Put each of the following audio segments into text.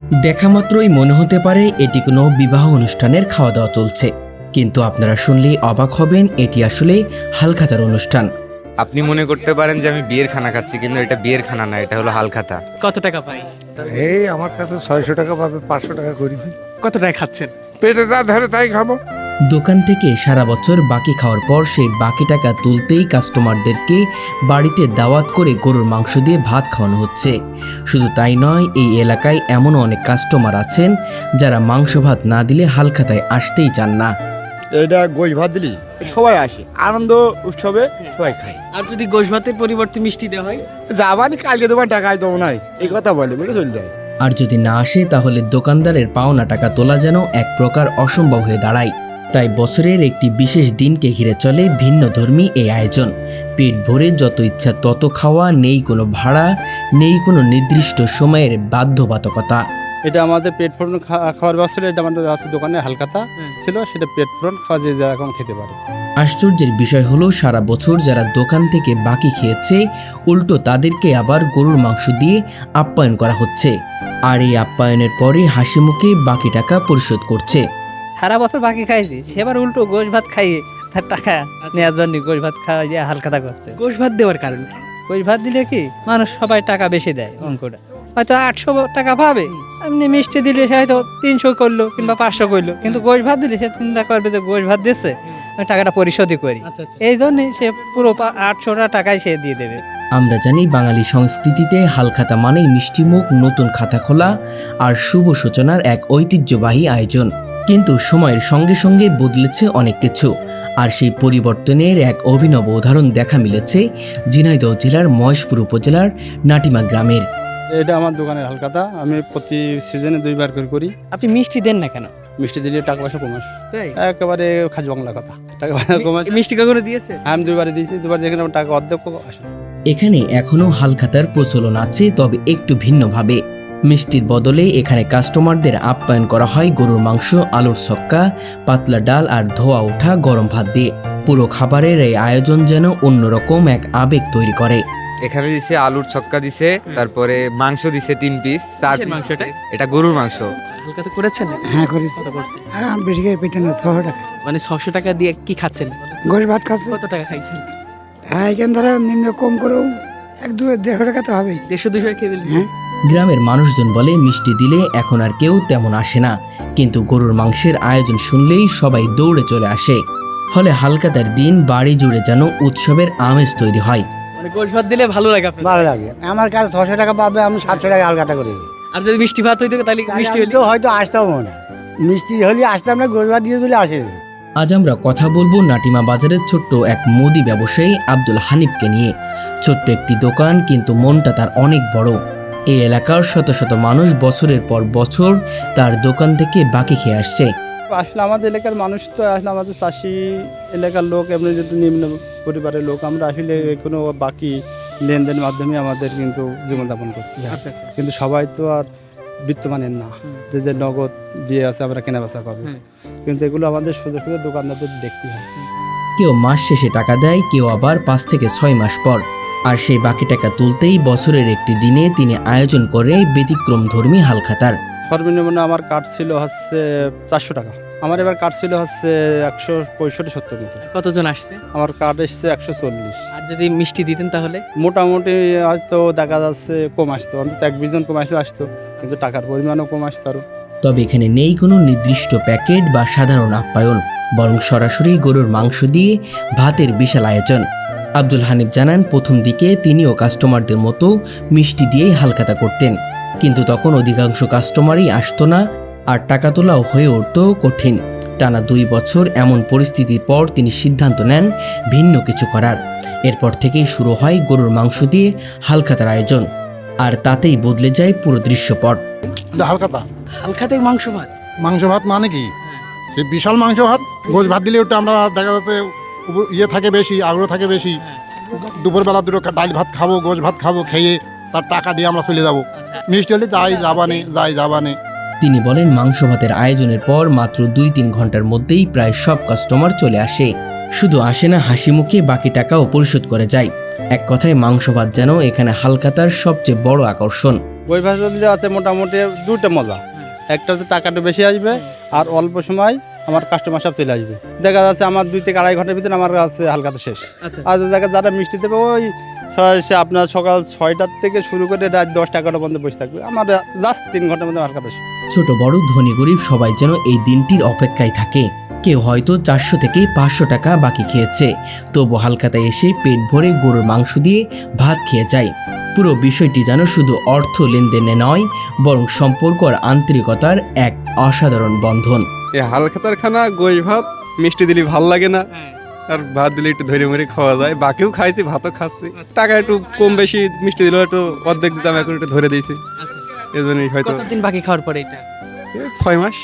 দেখা মাত্রই মনে হতে পারে এটি কোনো বিবাহ অনুষ্ঠানের খাওয়া দাওয়া চলছে, কিন্তু আপনারা শুনলেই অবাক হবেন এটি আসলে হালখাতার অনুষ্ঠান। আপনি মনে করতে পারেন যে আমি বিয়ের খানা খাচ্ছি, কিন্তু এটা বিয়ের খানা না, এটা হলো হালখাতা। কত টাকা পাই? এই আমার কাছে 600 টাকা পাবে, 500 টাকা করেছি। কত টাকা খাচ্ছেন? পেটে যা ধরে তাই খাবো। দোকান থেকে সারা বছর বাকি খাওয়ার পর সেই বাকি টাকা তুলতেই কাস্টমারদেরকে বাড়িতে দাওয়াত করে গরুর মাংস দিয়ে ভাত খাওয়ানো হচ্ছে। শুধু তাই নয়, এই এলাকায় এমনও অনেক কাস্টমার আছেন যারা মাংস ভাত না দিলে হালখাতায় আসতেই চান না। এটা গোশ ভাত দিলি সবাই আসে, আনন্দ উৎসবে সবাই খায়। আর যদি গোশ ভাতের পরিবর্তে মিষ্টি দেওয়া হয়? যাবানি কালকে তোমার টাকায় দেবো নাই, এই কথা বলে চলে যায়। আর যদি না আসে তাহলে দোকানদারের পাওনা টাকা তোলা যেন এক প্রকার অসম্ভব হয়ে দাঁড়ায়। তাই বছরের একটি বিশেষ দিনকে ঘিরে চলে ভিন্ন ধর্মী এই আয়োজন। পেট ভরে যত ইচ্ছা তত খাওয়া, নেই কোনো ভাড়া, নেই কোনো নির্দিষ্ট সময়ের বাধ্যবাধকতা। এটা আমাদের পেট ফোড়ন খাওয়ার ব্যবস্থা, এটা আমাদের আছে দোকানে হালখাতা ছিল, সেটা পেট ফোড়ন খাওয়া যে যেরকম খেতে পারে। আশ্চর্যের বিষয় হলো সারা বছর যারা দোকান থেকে বাকি খেয়েছে, উল্টো তাদেরকে আবার গরুর মাংস দিয়ে আপ্যায়ন করা হচ্ছে। আর এই আপ্যায়নের পরে হাসি মুখে বাকি টাকা পরিশোধ করছে। সারা বছর বাকি খাইছি, সেবার উল্টো গোশ ভাত খাইয়ে তার টাকা নেওয়ার জন্য গোশ ভাত খাওয়া দিয়ে হালখাতা করছে। গোশ ভাত দেওয়ার কারণে গোশ ভাত দিলে কি মানুষ সবাই টাকা বেশি দেয়, অঙ্কটা হয়তো 800 টাকা পাবে, এমনি মিষ্টি দিলে সে হয়তো 300 করলো কিংবা 500 করলো, কিন্তু গোশ ভাত দিলে সে চিন্তা করবে যে গোশ ভাত দিচ্ছে, আমি টাকাটা পরিশোধই করি। এই জন্যই সে পুরো 800 টাকাই সে দিয়ে দেবে। আমরা জানি বাঙালি সংস্কৃতিতে হালখাতা মানেই মিষ্টিমুখ, নতুন খাতা খোলা আর শুভ সূচনার এক ঐতিহ্যবাহী আয়োজন। কিন্তু সময়ের সঙ্গে সঙ্গে বদলেছে অনেক কিছু, আর সেই পরিবর্তনের এক অভিনব উদাহরণ দেখা মিলেছে ঝিনাইদহ জেলার মহেশপুর উপজেলার নাটিমা গ্রামের। এটা আমার দোকানের হালখাতা, আমি প্রতি সিজনে 2 বার করে করি। আপনি মিষ্টি দেন না কেন? মিষ্টি দিলে টাকা পয়সা কমাস, একেবারে খাস বাংলা কথা, টাকা পয়সা কমাস। মিষ্টি কখনো দিয়েছে? আমি 2 বারে দিয়েছি, 2 বার যেখানে আমার টাকা অর্ধেক আসে। এখানে এখনো হালখাতার প্রচলন আছে, তবে একটু ভিন্নভাবে। মিষ্টির বদলে এখানে কাস্টমারদের আপ্যায়ন করা হয় গরুর মাংস, আলুর ছক্কা, পাতলা ডাল আর ধোয়া ওঠা গরম ভাত দিয়ে। পুরো খাবারের এই আয়োজন যেন অন্যরকম এক আবেগ তৈরি করে। এখানে দিছে আলুর ছক্কা দিছে, তারপরে মাংস দিছে 3 পিস। কিসের মাংস এটা? এটা গরুর মাংস। হালখাতা করেছেন? হ্যাঁ করেছি। হ্যাঁ বেশি করে পেতে না, 600 টাকা। মানে 600 টাকা দিয়ে কি খাচ্ছেন? গোশ ভাত খাচ্ছে। কত টাকা খাইছেন? হ্যাঁ এখান দ্বারা নিম্ন কম করেও 1-2-150 টাকা তো হবেই। 150-200 খেয়ে ফেলছেন? হ্যাঁ। গ্রামের মানুষজন বলে মিষ্টি দিলে এখন আর কেউ তেমন আসে না, কিন্তু গরুর মাংসের আয়োজন শুনলেই সবাই দৌড়ে চলে আসে। ফলে হালখাতার দিন বাড়ি জুড়ে যেন উৎসবের আমেজ তৈরি হয়। মানে গোশ ভাত দিলে ভালো লাগে আপনার? ভালো লাগে। আমার কাছে 600 টাকা পাবে, আমি 700 টাকা হালখাতা করে দিই। আর যদি মিষ্টি ভাত হইতো তাহলে মিষ্টি হলে? তো হয়তো আসতাম না, মিষ্টি হলে আসতাম না, গোশ ভাত দিয়ে বলে আসে। আজ আমরা কথা বলবো নাটিমা বাজারের ছোট্ট এক মুদি ব্যবসায়ী আব্দুল হানিফকে নিয়ে। ছোট্ট একটি দোকান, কিন্তু মনটা তার অনেক বড়। এই এলাকার শত শত মানুষ বছরের পর বছর তার দোকান থেকে বাকি খেয়ে আসছে। আসলে আমাদের এলাকার মানুষ তো আসলে আমাদের চাষি এলাকার লোক, এমনি যদি নিম্ন পরিবারের লোক, আমরা আসলে কোনো বাকি লেনদেনের মাধ্যমে আমাদের কিন্তু জীবনযাপন করতে হয়। আচ্ছা আচ্ছা। কিন্তু সবাই তো আর বিত্তমানের না যে নগদ দিয়ে আছে আমরা কেনা বেচা করবো, কিন্তু এগুলো আমাদের সুযোগ সুযোগ দোকানদারদের দেখতে হয়। কেউ মাস শেষে টাকা দেয়, কেউ আবার 5 থেকে 6 মাস পর। আর সেই বাকি টাকা তুলতেই বছরের একটি দিনে তিনি আয়োজন করে ব্যতিক্রম ধর্মী হালখাতার। সর্বনিম্ন আমার কার্ড ছিল হচ্ছে 400 টাকা, আমার এবার কার্ড ছিল হচ্ছে 165-70 মতো। কতজন আসছে? আমার কার্ড এসছে 140। আর যদি মিষ্টি দিতেন তাহলে? মোটামুটি হয়তো দেখা যাচ্ছে কম আসতো, অন্তত 1-20 জন কম আসলেও আসতো, কিন্তু টাকার পরিমাণও কম আসতো আরো। তবে এখানে নেই কোনো নির্দিষ্ট প্যাকেট বা সাধারণ আপ্যায়ন, বরং সরাসরি গরুর মাংস দিয়ে ভাতের বিশাল আয়োজন। আব্দুল হানিফ জানান, প্রথম দিকে তিনিও কাস্টমারদের মতো মিষ্টি দিয়েই হালখাতা করতেন, কিন্তু তখন অধিকাংশ কাস্টমারই আসতো না, আর টাকা তোলাও হয়ে উঠত কঠিন। টানা 2 বছর এমন পরিস্থিতির পর তিনি সিদ্ধান্ত নেন ভিন্ন কিছু করার। এরপর থেকেই শুরু হয় গরুর মাংস দিয়ে হালখাতার আয়োজন, আর তাতেই বদলে যায় পুরো দৃশ্যপট। হালখাতা হালখাতে মাংস ভাত? মাংস ভাত মানে কি, সেই বিশাল মাংস ভাত। গোশ ভাত দিলে ওটা আমরা দেখা যাচ্ছে ইয়ে থাকে বেশি, আগ্রহ থাকে বেশি। দুপুরবেলা 2 ডাল ভাত খাবো, গোশ ভাত খাবো, খেয়ে তার টাকা দিয়ে আমরা চলে যাবো। মিষ্টি হলে যাই যাবানে। তিনি বলেন, মাংস ভাতের আয়োজনের পর মাত্র 2-3 ঘন্টার মধ্যেই প্রায় সব কাস্টমার চলে আসে। শুধু আসে না, হাসি মুখে বাকি টাকাও পরিশোধ করে যায়। এক কথায় মাংস ভাত যেন এখানে হালখাতার সবচেয়ে বড় আকর্ষণ। গরিব ভাত দিলে আছে মোটামুটি দুটো মজা, একটাতে টাকাটা বেশি আসবে আর অল্প সময় আমার কাস্টমার সব চলে আসবে। দেখা যাচ্ছে আমার 2 থেকে আড়াই ঘন্টার ভিতরে আমার কাছে হালখাতা শেষ। আচ্ছা। আর যারা মিষ্টি দেবে ওই সে আপনার সকাল 6টার থেকে শুরু করে রাত 10টা-11টা পর্যন্ত বসে থাকবে, আমার জাস্ট 3 ঘন্টার মধ্যে হালখাতা শেষ। ছোট বড় ধনী গরিব সবাই যেন এই দিনটির অপেক্ষায় থাকে। কেউ হয়তো 400 থেকে 500 টাকা বাকি খেয়েছে, তবু হালখাতায় এসে পেট ভরে গরুর মাংস দিয়ে ভাত খেয়ে যায়। পুরো বিষয়টি যেন শুধু অর্থ লেনদেনে নয়, বরং সম্পর্ক আর আন্তরিকতার এক অসাধারণ বন্ধন। এই হালখাতার খানা গোশ ভাত মিষ্টি দিলে ভাল লাগে না, আর ভাত দিলে একটু ধরে মরে খাওয়া যায়। বাকিও খাইছি, ভাতও খাচ্ছি, টাকা একটু কম বেশি মিষ্টি দিলেও একটু অর্ধেক দিতাম, এখন একটু ধরে দিয়েছি। এই জন্যই হয়তো কতদিন বাকি খাওয়ার পরে এটা? 6 মাস।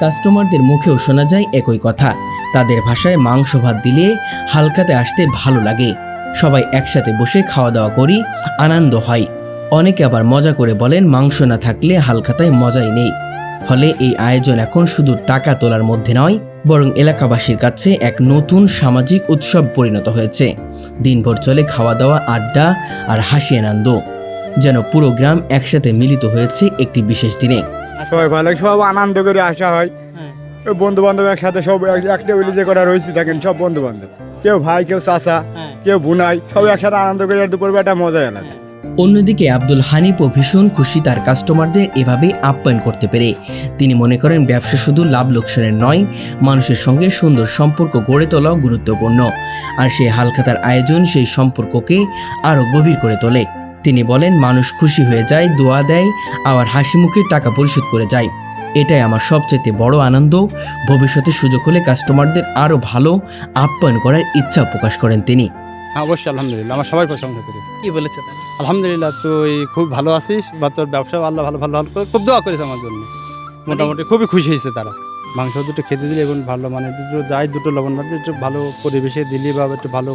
কাস্টমারদের মুখেও শোনা যায় একই কথা। তাদের ভাষায় মাংস ভাত দিলে হালখাতে আসতে ভালো লাগে। সবাই একসাথে বসে খাওয়া দাওয়া করি, আনন্দ হয়। অনেকে আবার মজা করে বলেন মাংস না থাকলে হালখাতায় মজাই নেই। ফলে এই আয়োজন এখন শুধু টাকা তোলার মধ্যে নয়, বরং এলাকাবাসীর কাছে এক নতুন সামাজিক উৎসব পরিণত হয়েছে। দিনভর চলে খাওয়া দাওয়া, আড্ডা আর হাসি আনন্দ, যেন পুরো গ্রাম একসাথে মিলিত হয়েছে একটি বিশেষ দিনে। সবাই ভালো লাগে, সব আনন্দ করে আসা হয়। বন্ধু বান্ধব একসাথে সব একটা টেবিলে যে করা রয়েছে দেখেন, সব বন্ধু বান্ধব, কেউ ভাই, কেউ চাচা, কেউ বুনাই, সবাই একসাথে আনন্দ করে দুপুরবেলাটা মজা আলাদা। অন্যদিকে আব্দুল হানিফও ভীষণ খুশি তার কাস্টমারদের এভাবে আপ্যায়ন করতে পেরে। তিনি মনে করেন ব্যবসা শুধু লাভ লোকসানের নয়, মানুষের সঙ্গে সুন্দর সম্পর্ক গড়ে তোলাও গুরুত্বপূর্ণ। আর সেই হালখাতার আয়োজন সেই সম্পর্ককে আরও গভীর করে তোলে। তিনি বলেন, মানুষ খুশি হয়ে যায়, দোয়া দেয়, আবার হাসি মুখে টাকা পরিশোধ করে যায়। এটাই আমার সবচেয়ে বড় আনন্দ। ভবিষ্যতে সুযোগ হলে কাস্টমারদের আরও ভালো আপ্যায়ন করার ইচ্ছা প্রকাশ করেন তিনি। হ্যাঁ, অবশ্যই আলহামদুলিল্লাহ, আমার সবাই প্রশংসা করেছে। কি বলেছে তারা? আলহামদুলিল্লাহ, তুই খুব ভালো আছিস বা তোর ব্যবসা আল্লাহ ভালো ভালো করে খুব দোয়া করেছে আমার জন্য। মোটামুটি খুবই খুশি হয়েছে তারা। মাংস দুটো খেতে দিলে এবং ভালো মানে দুটো যাই, দুটো লবণ ভাত একটু ভালো পরিবেশে দিলি বা একটু ভালো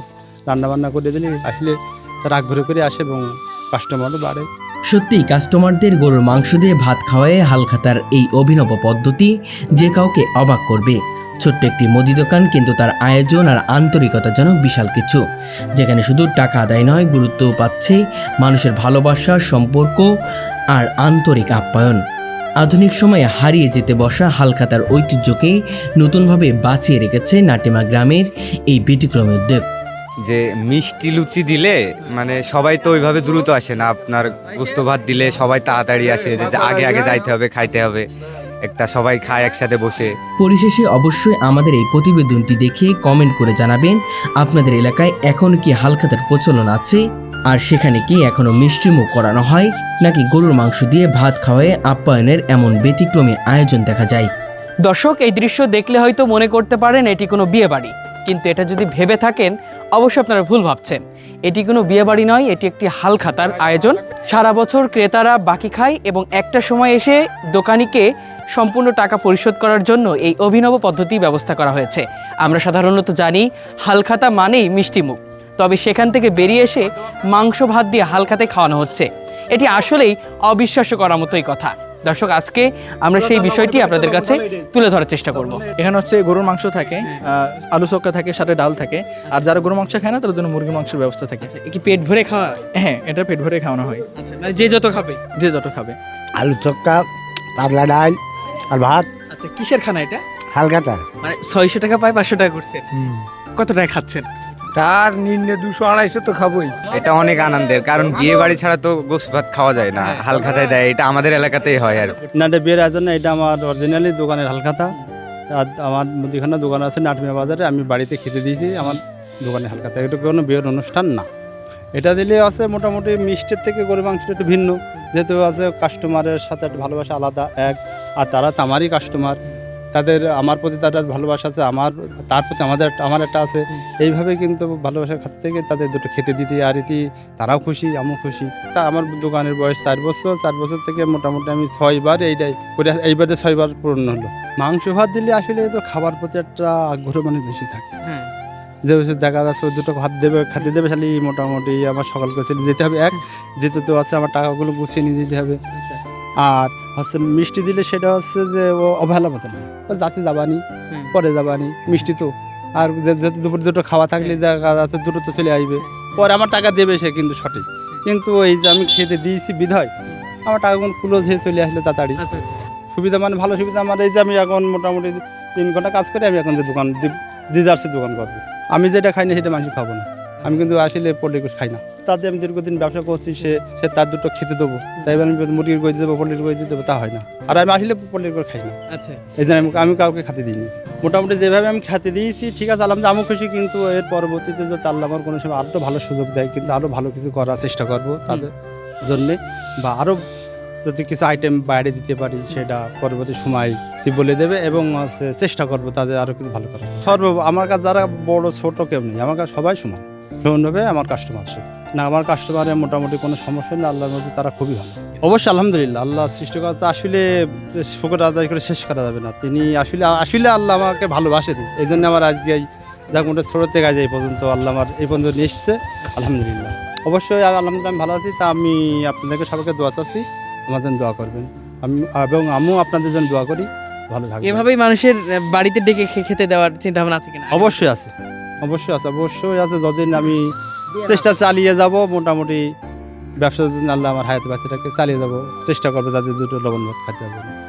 রান্নাবান্না করে দিলি, আসলে তারা আগ্রহ করে আসে এবং কাস্টমারও বাড়ে। সত্যিই কাস্টমারদের গরুর মাংস দিয়ে ভাত খাওয়ায় হালখাতার এই অভিনব পদ্ধতি যে কাউকে অবাক করবে। ছোট্ট একটি মুদি দোকান, কিন্তু তার আয়োজন আর আন্তরিকতা যেন বিশাল কিছু, যেখানে শুধু টাকা আদায় নয়, গুরুত্ব পাচ্ছে মানুষের ভালোবাসা, সম্পর্ক আর আন্তরিক আপ্যায়ন। আধুনিক সময়ে হারিয়ে যেতে বসা হালখাতার ঐতিহ্যকে নতুনভাবে বাঁচিয়ে রেখেছে নাটিমা গ্রামের এই ব্যতিক্রমী উদ্যোগ। যে মিষ্টি লুচি দিলে মানে সবাই তো ওইভাবে দ্রুত আসে না, আপনার গোস্ত ভাত দিলে সবাই তাড়াতাড়ি আসে, যে আগে আগে যাইতে হবে, খাইতে হবে, একটা সবাই খায় একসাথে বসে। পরিশেষে অবশ্যই আমাদের এই প্রতিবেদনটি দেখে কমেন্ট করে জানাবেন আপনাদের এলাকায় এখন কি হালখাতার প্রচলন আছে, আর সেখানে কি এখনো মিষ্টিমুখ করানো হয়, নাকি গরুর মাংস দিয়ে ভাত খাওয়ায় আপ্যায়নের এমন ব্যতিক্রমী আয়োজন দেখা যায়। দর্শক, এই দৃশ্য দেখলে হয়তো মনে করতে পারেন এটি কোনো বিয়ে বাড়ি, কিন্তু এটা যদি ভেবে থাকেন অবশ্যই আপনারা ভুল ভাবছেন। এটি কোনো বিয়ে বাড়ি নয়, এটি একটি হালখাতার আয়োজন। সারা বছর ক্রেতারা বাকি খায় এবং একটা সময় এসে দোকানিকে সম্পূর্ণ টাকা পরিশোধ করার জন্য এই অভিনব পদ্ধতি ব্যবস্থা করা হয়েছে। আমরা সাধারণত জানি হালখাতা মানেই মিষ্টিমুখ, তবে সেখান থেকে বেরিয়ে এসে মাংস ভাত দিয়ে হালখাতায় খাওয়ানো হচ্ছে। এটি আসলেই অবিশ্বাস্য করার মতোই কথা। দর্শক, আজকে আমরা সেই বিষয়টি আপনাদের কাছে তুলে ধরার চেষ্টা করব। এখানে হচ্ছে গরুর মাংস থাকে, আলু চক্কা থাকে, সাথে ডাল থাকে, আর যারা গরুর মাংস খায় না তাদের জন্য মুরগির মাংসের ব্যবস্থা থাকে। কি পেট ভরে খাওয়া? হ্যাঁ, এটা পেট ভরে খাওয়ানো হয়। আচ্ছা, মানে যে যত খাবে? যে যত খাবে। আলু চক্কা, পাতলা ডাল আর ভাত। আচ্ছা, কিসের খানা এটা? হালখাতা। মানে 600 টাকা পায় 500 টাকা করছেন, কত টাকা খাচ্ছেন? তার নিম্নে 200-250 তো খাবোই। এটা অনেক আনন্দের, কারণ বিয়ে বাড়ি ছাড়া তো গোস্ত ভাত খাওয়া যায় না, হালখাতায় দেয়। এটা আমাদের এলাকাতেই হয়। আর না, এটা বিয়ের আয়োজন না, এটা আমার অরিজিনালি দোকানের হালখাতা। আর আমার মুদিখানা দোকান আছে নাটমিয়া বাজারে, আমি বাড়িতে খেতে দিয়েছি আমার দোকানের হালখাতা। এটা কোনো বিয়ের অনুষ্ঠান না। এটা দিলে আছে মোটামুটি মিষ্টির থেকে গরুর মাংসটা একটু ভিন্ন, যেহেতু আছে কাস্টমারের সাথে একটা ভালোবাসা আলাদা এক, আর তারা তো আমারই কাস্টমার, তাদের আমার প্রতি তাদের ভালোবাসা আছে, তার প্রতি আমার একটা আছে। এইভাবে কিন্তু ভালোবাসার খাতে থেকে তাদের দুটো খেতে দিতে, আর ইতি তারাও খুশি, আমিও খুশি। তা আমার দোকানের বয়স 4 বছর, 4 বছর থেকে মোটামুটি আমি 6 বার এইটাই করে, এইবারে 6 বার পূর্ণ হলো। মাংস ভাত দিলে আসলে তো খাবার প্রতি একটা আগ্রহ মানে বেশি থাকে। যে দেখা যাচ্ছে দুটো ভাত দেবে, খাতে দেবে, খালি মোটামুটি আমার সকাল করে চলে যেতে হবে। যেহেতু তো আছে আমার টাকাগুলো গুছিয়ে নিয়ে যেতে হবে। আর হচ্ছে মিষ্টি দিলে সেটা হচ্ছে যে ও অবহেলা মতো নয়, যাচ্ছে যাবানি, পরে যাবানি, মিষ্টি তো। আর যেহেতু দুপুরে দুটো খাওয়া থাকলে দেখা যাচ্ছে দুটো তো চলে আসবে, পরে আমার টাকা দেবে সে কিন্তু সঠিক। কিন্তু এই যে আমি খেতে দিয়েছি বিধায় আমার টাকাগুলো ক্লোজ হয়ে চলে আসলে তাড়াতাড়ি সুবিধা, মানে ভালো সুবিধা আমার এই যে আমি এখন মোটামুটি 3 ঘন্টা কাজ করে আমি এখন যে দোকান দিদার্সের দোকান করবো, আমি যেটা খাই না সেটা মানুষ খাবো না। আমি কিন্তু আসলে পোল্ট্রি গোশ খাই না, তাতে আমি দীর্ঘদিন ব্যবসা করছি, সে তার দুটো খেতে দেবো, তাই আমি মুরগির গই দেবো, পোল্ট্রির গই দেবো, তা হয় না। আর আমি আসলে পোল্ট্রির গই খাই না, আচ্ছা এই জন্য আমি কাউকে খেতে দিইনি। মোটামুটি যেভাবে আমি খেতে দিয়েছি ঠিক আছে, আলহামদুলিল্লাহ আমি খুশি। কিন্তু এর পরবর্তীতে যদি আল্লাহ আমার কোনো সময় আরও ভালো সুযোগ দেয়, কিন্তু আরও ভালো কিছু করার চেষ্টা করবো তাদের জন্যে, বা আরও যদি কিছু আইটেম বাইরে দিতে পারি সেটা পরবর্তী সময় বলে দেবে, এবং চেষ্টা করবো তাদের আরও কিছু ভালো করার। আমার কাছে যারা বড় ছোট কেউ নেই, আমার কাছে সবাই সমানভাবে আমার কাস্টমার আছে না। আমার কাস্টমারের মোটামুটি কোনো সমস্যা নেই, আল্লাহর মধ্যে তারা খুবই ভালো। অবশ্যই আলহামদুলিল্লাহ, আল্লাহ সৃষ্টিকর্তা আসলে শুকর আদায় করে শেষ করা যাবে না। তিনি আসলে আল্লাহ আমাকে ভালোবাসেন, এই জন্য আমার আজকে যাক মোটামুটি ছোটো থেকে আজ এই পর্যন্ত আল্লাহ আমার এই পর্যন্ত নিয়ে এসছে, আলহামদুলিল্লাহ। অবশ্যই আলহামদুলিল্লাহ আমি ভালো আছি। তা আমি আপনাদেরকে সবাইকে দোয়া চাচ্ছি, আমাদের দোয়া করবেন, এবং আমিও আপনাদের জন্য দোয়া করি ভালো থাকবেন। এভাবেই মানুষের বাড়িতে ডেকে খেতে দেওয়ার চিন্তা ভাবনা আছে কিনা? অবশ্যই আছে, অবশ্যই আছে, অবশ্যই আছে। যতদিন আমি চেষ্টা চালিয়ে যাব, মোটামুটি ব্যবসা আল্লাহ আমার হায়াত বাচ্চাটাকে চালিয়ে যাব, চেষ্টা করবো তাদের দুটো লবণ ভাত খাতে হবে।